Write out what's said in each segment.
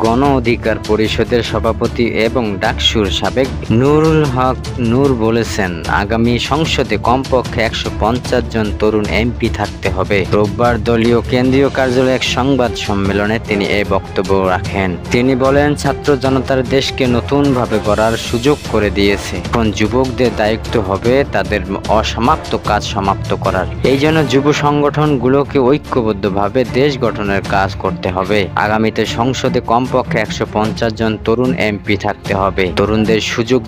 গণ অধিকার পরিষদের সভাপতি এবং ডাকসুর সাবেক নুরুল হক নূর বলেছেন, আগামী সংসদে কমপক্ষে 150 জন তরুণ এমপি থাকতে হবে। রোববার দলীয় কেন্দ্রীয় কার্যালয়ে এক সংবাদ সম্মেলনে তিনি এই বক্তব্য রাখেন। তিনি বলেন, ছাত্র জনতার দেশকে নতুনভাবে গড়ার সুযোগ করে দিয়েছে। এখন যুবকদের দায়িত্ব হবে তাদের অসমাপ্ত কাজ সমাপ্ত করার। এই জন্য যুব সংগঠনগুলোকে ঐক্যবদ্ধভাবে দেশ গঠনের কাজ করতে হবে। আগামীতে সংসদে কমপক্ষে 150 জন তরুণ এমপি থাকতে হবে। তরুণদের সুযোগ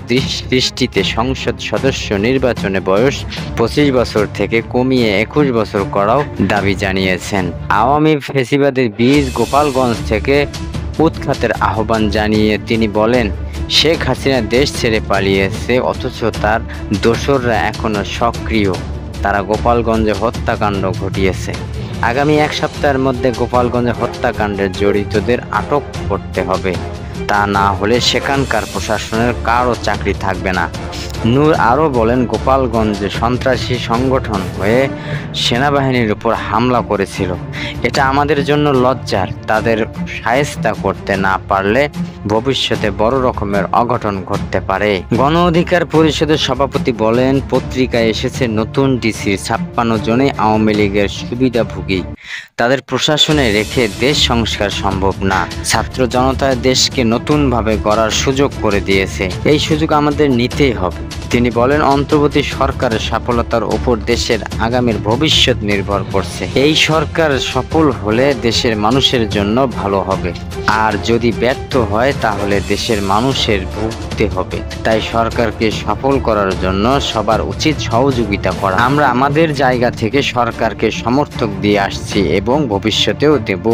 দৃষ্টিতে সংসদ সদস্য নির্বাচনে বয়স 25 বছর থেকে কমিয়ে 21 বছর করাও দাবি জানিয়েছেন। আওয়ামী ফ্যাসিবাদের বীজ গোপালগঞ্জ থেকে উৎখাতের আহ্বান জানিয়ে তিনি বলেন, শেখ হাসিনা দেশ ছেড়ে পালিয়েছে, অথচ তার দোসররা এখনো সক্রিয়। তারা গোপালগঞ্জে হত্যাকাণ্ড ঘটিয়েছে। আগামী এক সপ্তাহের মধ্যে গোপালগঞ্জে হত্যাকাণ্ডের জড়িতদের আটক করতে হবে। তা না হলে সেখানকার প্রশাসনের কারও চাকরি থাকবে না। নূর আরও বলেন, গোপালগঞ্জে সন্ত্রাসী সংগঠন হয়ে সেনাবাহিনীর উপর হামলা করেছিল। এটা আমাদের জন্য লজ্জার। তাদের শায়েস্তা করতে না পারলে ভবিষ্যতে বড় রকমের অঘটন ঘটতে পারে। গণ অধিকার পরিষদের সভাপতি বলেন, পত্রিকায় এসেছে নতুন ডিসির 56 জনই আওয়ামী লীগের সুবিধাভোগী। তাদের প্রশাসনে রেখে দেশ সংস্কার সম্ভব না। ছাত্র জনতার দেশকে নতুনভাবে গড়ার সুযোগ করে দিয়েছে। এই সুযোগ আমাদের নিতেই হবে। তিনি বলেন, অন্তর্বর্তী সরকারের সফলতার উপর দেশের আগামীর ভবিষ্যৎ নির্ভর করছে। এই সরকার সফল হলে দেশের মানুষের জন্য ভালো হবে, আর যদি ব্যর্থ হয় তাহলে দেশের মানুষের ভুগতে হবে। তাই সরকারকে সফল করার জন্য সবার উচিত সহযোগিতা করা। আমরা আমাদের জায়গা থেকে সরকারকে সমর্থন দিয়ে আসছি এবং ভবিষ্যতেও দেব।